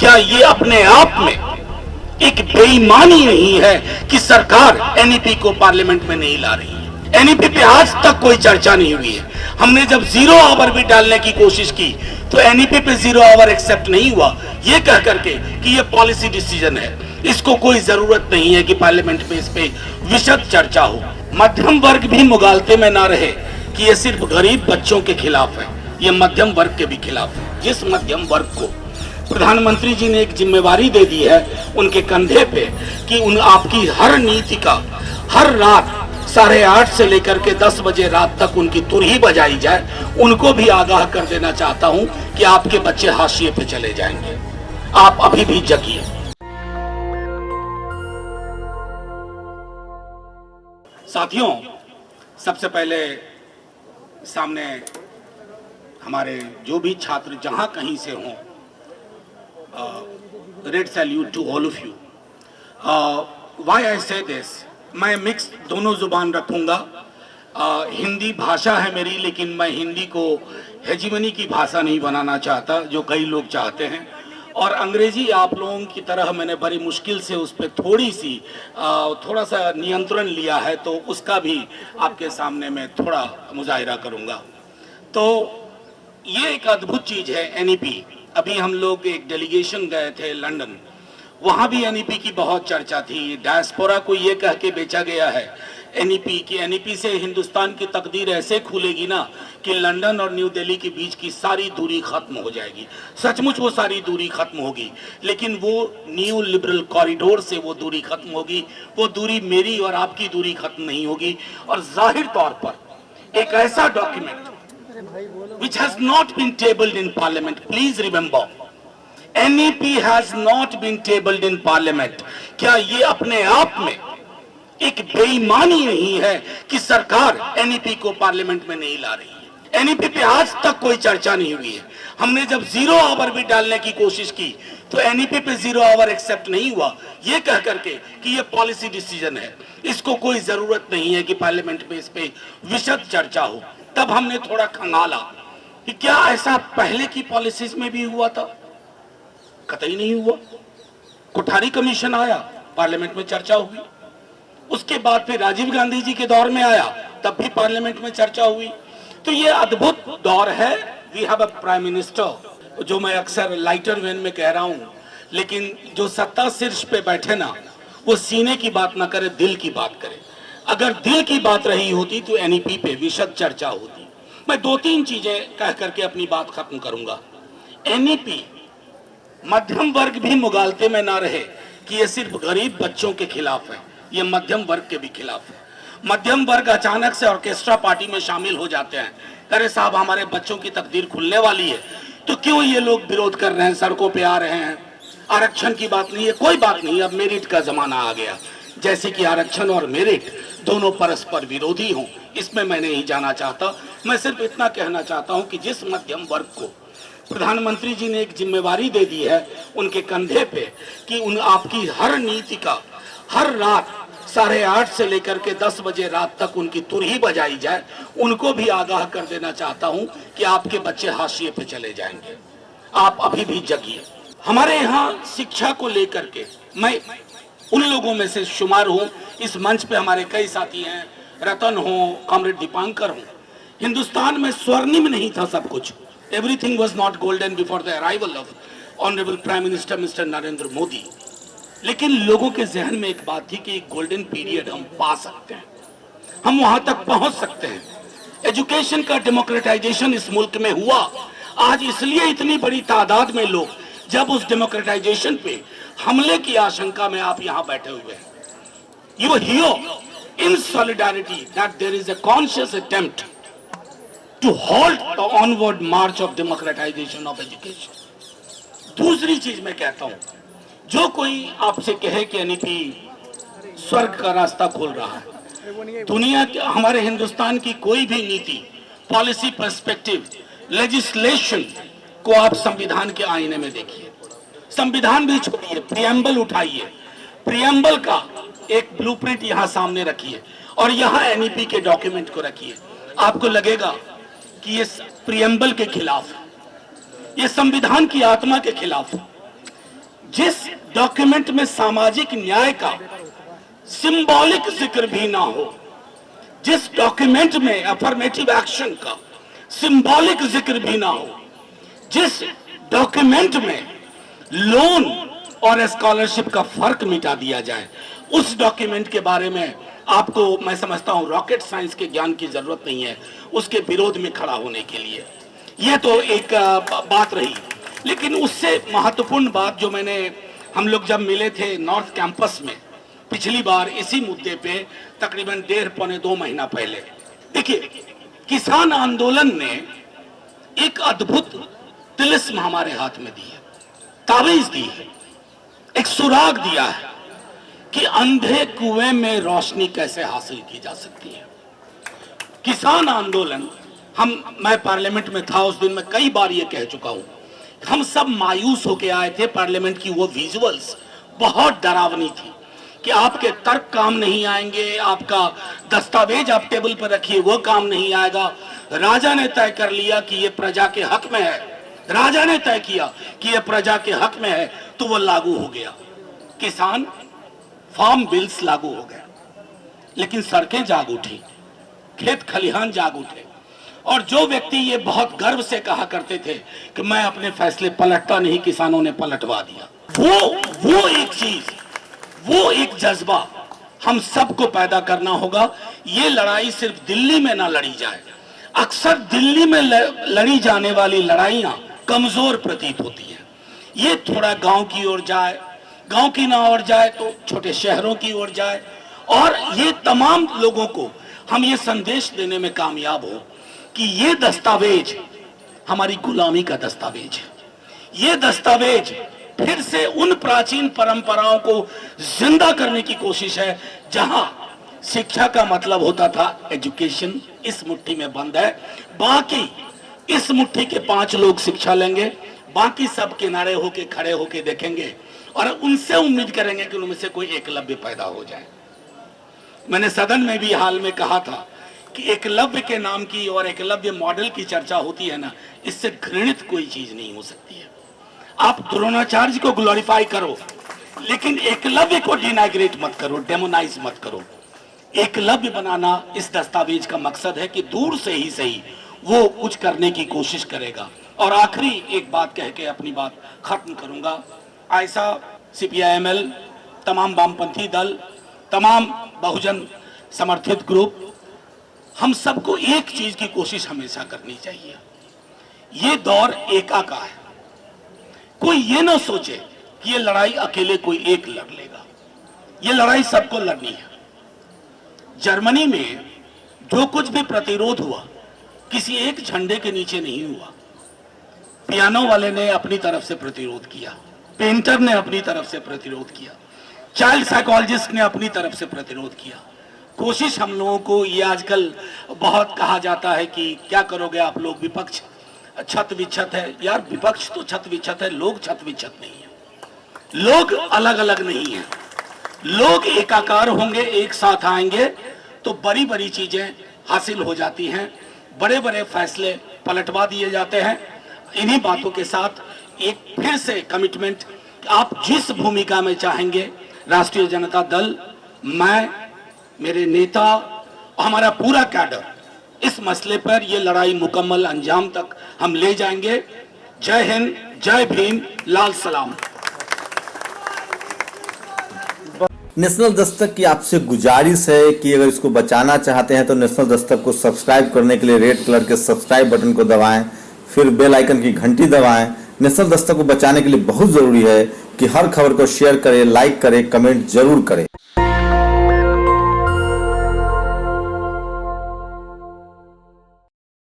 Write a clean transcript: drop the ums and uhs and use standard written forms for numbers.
क्या ये अपने आप में एक बेईमानी नहीं है कि सरकार एनईपी को पार्लियामेंट में नहीं ला रही है? एनईपी पे आज तक कोई चर्चा नहीं हुई है। हमने जब 0 आवर भी डालने की कोशिश की तो एनईपी पे 0 आवर एक्सेप्ट नहीं हुआ, ये कह करके कि ये पॉलिसी डिसीजन है, इसको कोई जरूरत नहीं है कि पार्लियामेंट में इस पे विशद चर्चा हो। मध्यम वर्ग भी मुगालते में ना रहे कि ये सिर्फ गरीब बच्चों के खिलाफ है, ये मध्यम वर्ग के भी खिलाफ है। जिस मध्यम वर्ग को प्रधानमंत्री जी ने एक जिम्मेवारी दे दी है उनके कंधे पे कि उन आपकी हर नीति का हर रात 8:30 से लेकर के 10 बजे रात तक उनकी तुरही बजाई जाए, उनको भी आगाह कर देना चाहता हूं कि आपके बच्चे हाशिए पे चले जाएंगे। आप अभी भी जगिए। साथियों, सबसे पहले सामने हमारे जो भी छात्र जहां कहीं से हों, red salute to all of you. Why I say this, मैं मिक्स दोनों जुबान रखूंगा। हिंदी भाषा है मेरी, लेकिन मैं हिंदी को हेजिमनी की भाषा नहीं बनाना चाहता जो कई लोग चाहते हैं, और अंग्रेजी आप लोगों की तरह मैंने बड़ी मुश्किल से उस पर थोड़ा सा नियंत्रण लिया है, तो उसका भी आपके सामने मैं थोड़ा मुजाहिरा करूंगा। तो ये एक अद्भुत चीज है एनईपी। अभी हम लोग एक डेलीगेशन गए थे लंदन, वहां भी एनईपी की बहुत चर्चा थी। डायस्पोरा को ये कह के बेचा गया है एनईपी की, एनईपी से हिंदुस्तान की तकदीर ऐसे खुलेगी ना कि लंदन और न्यू दिल्ली के बीच की सारी दूरी खत्म हो जाएगी। सचमुच वो सारी दूरी खत्म होगी, लेकिन वो न्यू लिबरल कॉरिडोर से वो दूरी खत्म होगी। वो दूरी मेरी और आपकी दूरी खत्म नहीं होगी। और जाहिर तौर पर एक ऐसा document which has not been tabled in parliament, please remember, NEP has not been tabled in parliament। क्या ये अपने आप में एक बेईमानी नहीं है कि सरकार एनईपी को पार्लियामेंट में नहीं ला रही है? एनईपी पे आज तक कोई चर्चा नहीं हुई है। हमने जब 0 आवर भी डालने की कोशिश की तो एनईपी पे 0 आवर एक्सेप्ट नहीं हुआ, ये कह करके कि ये पॉलिसी डिसीजन है, इसको कोई जरूरत नहीं है कि पार्लियामेंट में इस पे विशद चर्चा हो। तब हमने थोड़ा खंगाला कि क्या ऐसा पहले की पॉलिसीज में भी हुआ था? कतई नहीं हुआ। कोठारी कमीशन आया, पार्लियामेंट में चर्चा हुई। उसके बाद फिर राजीव गांधी जी के दौर में आया, तब भी पार्लियामेंट में चर्चा हुई। तो ये अद्भुत दौर है। We have a prime minister, जो मैं अक्सर लाइटर वेन में कह रहा हूं, लेकिन जो सत्ता शीर्ष पे बैठे ना, वो सीने की बात ना करे, दिल की बात करे। अगर दिल की बात रही होती तो एनईपी पे विशद चर्चा होती। मैं 2-3 चीजें कह करके अपनी बात खत्म करूंगा। एनईपी मध्यम वर्ग भी मुगालते में ना रहे कि ये सिर्फ गरीब बच्चों के खिलाफ है, ये मध्यम वर्ग के भी खिलाफ है। मध्यम वर्ग अचानक से ऑर्केस्ट्रा पार्टी में शामिल हो जाते हैं, अरे साहब हमारे बच्चों की तकदीर खुलने वाली है, तो क्यों ये लोग विरोध कर रहे हैं, सड़कों पे आ रहे हैं? आरक्षण की बात नहीं है, कोई बात नहीं, अब मेरिट का जमाना आ गया। जैसे कि आरक्षण और मेरिट दोनों परस्पर विरोधी हों, इसमें मैं नहीं जाना चाहता। मैं सिर्फ इतना कहना चाहता हूं कि जिस मध्यम वर्ग को प्रधानमंत्री जी ने एक जिम्मेवारी दे दी है उनके कंधे पे कि उन आपकी हर नीति का हर रात 8:30 से लेकर के 10 बजे रात तक उनकी तुरही बजाई जाए, उनको भी आगाह कर देना चाहता हूं कि आपके बच्चे हाशिए पे चले जाएंगे। आप अभी भी जगिए। हमारे यहाँ शिक्षा को लेकर के मैं उन लोगों में से शुमार हूं। इस मंच पे हमारे कई साथी हैं, रतन हो, कॉमरेड दीपांकर हो। हिंदुस्तान में स्वर्णिम नहीं था सब कुछ। Everything was not golden before the arrival of honourable prime minister mister Narendra Modi. लेकिन लोगों के जहन में एक बात थी कि एक गोल्डन पीरियड हम पा सकते हैं, हम वहां तक पहुंच सकते हैं। एजुकेशन का डेमोक्रेटाइजेशन इस मुल्क में हुआ। आज इसलिए इतनी बड़ी तादाद में लोग, जब उस डेमोक्रेटाइजेशन पे हमले की आशंका में आप यहां बैठे हुए हैं, you hear in solidarity that there is a conscious attempt to halt the onward march of democratization of education. दूसरी चीज मैं कहता हूं, जो कोई आपसे कहे कि एनईपी स्वर्ग का रास्ता खोल रहा है, दुनिया के हमारे हिंदुस्तान की कोई भी नीति, पॉलिसी, पर्सपेक्टिव, लेजिस्लेशन को आप संविधान के आईने में देखिए। संविधान भी छोड़िए, प्रियम्बल उठाइए, प्रियम्बल का एक ब्लूप्रिंट यहां सामने रखिए और यहां एनईपी के डॉक्यूमेंट को रखिए। आपको लगेगा कि ये प्रियम्बल के खिलाफ है, ये संविधान की आत्मा के खिलाफ है। जिस डॉक्यूमेंट में सामाजिक न्याय का सिंबॉलिक जिक्र भी ना हो, जिस डॉक्यूमेंट में अफर्मेटिव एक्शन का सिंबॉलिक जिक्र भी ना हो, जिस डॉक्यूमेंट में लोन और स्कॉलरशिप का फर्क मिटा दिया जाए, उस डॉक्यूमेंट के बारे में आपको मैं समझता हूं रॉकेट साइंस के ज्ञान की जरूरत नहीं है उसके विरोध में खड़ा होने के लिए। यह तो एक बात रही, लेकिन उससे महत्वपूर्ण बात जो हम लोग जब मिले थे नॉर्थ कैंपस में पिछली बार इसी मुद्दे पे तकरीबन 1.5-2 महीना पहले, देखिए किसान आंदोलन ने एक अद्भुत तिलिस्म हमारे हाथ में दी है, तावीज दी है, एक सुराग दिया है कि अंधे कुएं में रोशनी कैसे हासिल की जा सकती है। किसान आंदोलन मैं पार्लियामेंट में था उस दिन, मैं कई बार ये कह चुका हूं, हम सब मायूस होके आए थे। पार्लियामेंट की वो विजुअल्स बहुत डरावनी थी कि आपके तर्क काम नहीं आएंगे, आपका दस्तावेज आप टेबल पर रखिए वो काम नहीं आएगा। राजा ने तय कर लिया कि ये प्रजा के हक में है, राजा ने तय किया कि ये प्रजा के हक में है, तो वो लागू हो गया। किसान फार्म बिल्स लागू हो गए, लेकिन सड़कें जाग उठी, खेत खलिहान जाग उठे, और जो व्यक्ति ये बहुत गर्व से कहा करते थे कि मैं अपने फैसले पलटता नहीं, किसानों ने पलटवा दिया। वो एक चीज, वो एक जज्बा हम सबको पैदा करना होगा। ये लड़ाई सिर्फ दिल्ली में ना लड़ी जाए। अक्सर दिल्ली में लड़ी जाने वाली लड़ाइयां कमजोर प्रतीत होती हैं। ये थोड़ा गांव की ओर जाए, गांव की ना ओर जाए तो छोटे शहरों की ओर जाए, और ये तमाम लोगों को हम ये संदेश देने में कामयाब हो कि ये दस्तावेज हमारी गुलामी का दस्तावेज है। ये दस्तावेज फिर से उन प्राचीन परंपराओं को जिंदा करने की कोशिश है जहां शिक्षा का मतलब होता था एजुकेशन इस मुट्ठी में बंद है, बाकी इस मुट्ठी के 5 लोग शिक्षा लेंगे, बाकी सब किनारे होके खड़े होके देखेंगे और उनसे उम्मीद करेंगे कि उनमें से कोई एकलव्य पैदा हो जाए। मैंने सदन में भी हाल में कहा था कि एकलव्य के नाम की और एकलव्य मॉडल की चर्चा होती है ना, इससे घृणित कोई चीज नहीं हो सकती है। आप द्रोणाचार्य को ग्लोरीफाई करो, लेकिन एकलव्य को डिनाइग्रेट मत करो, डेमोनाइज मत करो। एकलव्य बनाना इस दस्तावेज का मकसद है कि दूर से ही सही वो कुछ करने की कोशिश करेगा। और आखिरी एक बात कह के अपनी बात खत्म करूंगा। ऐसा CPI-ML, तमाम वामपंथी दल, तमाम बहुजन समर्थित ग्रुप, हम सबको एक चीज की कोशिश हमेशा करनी चाहिए। ये दौर एका का है। कोई ये ना सोचे कि ये लड़ाई अकेले कोई एक लड़ लेगा, ये लड़ाई सबको लड़नी है। जर्मनी में जो कुछ भी प्रतिरोध हुआ किसी एक झंडे के नीचे नहीं हुआ। पियानो वाले ने अपनी तरफ से प्रतिरोध किया, पेंटर ने अपनी तरफ से प्रतिरोध किया, चाइल्ड साइकोलॉजिस्ट ने अपनी तरफ से प्रतिरोध किया। कोशिश हम लोगों को, ये आजकल बहुत कहा जाता है कि क्या करोगे आप लोग, विपक्ष छत विच्छत है। यार विपक्ष तो छत विच्छत है, लोग छत विच्छत नहीं है। लोग अलग अलग नहीं है, लोग एकाकार होंगे, एक साथ आएंगे तो बड़ी बड़ी चीजें हासिल हो जाती हैं, बड़े बड़े फैसले पलटवा दिए जाते हैं। इन्हीं बातों के साथ एक फिर से कमिटमेंट, आप जिस भूमिका में चाहेंगे, राष्ट्रीय जनता दल, मैं, मेरे नेता, हमारा पूरा कैडर इस मसले पर ये लड़ाई मुकम्मल अंजाम तक हम ले जाएंगे। जय हिंद, जय भीम, लाल सलाम। नेशनल दस्तक की आपसे गुजारिश है कि अगर इसको बचाना चाहते हैं तो नेशनल दस्तक को सब्सक्राइब करने के लिए रेड कलर के सब्सक्राइब बटन को दबाएं, फिर बेल आइकन की घंटी दबाएं। नेशनल दस्तक को बचाने के लिए बहुत जरूरी है कि हर खबर को शेयर करें, लाइक करें, कमेंट जरूर करें।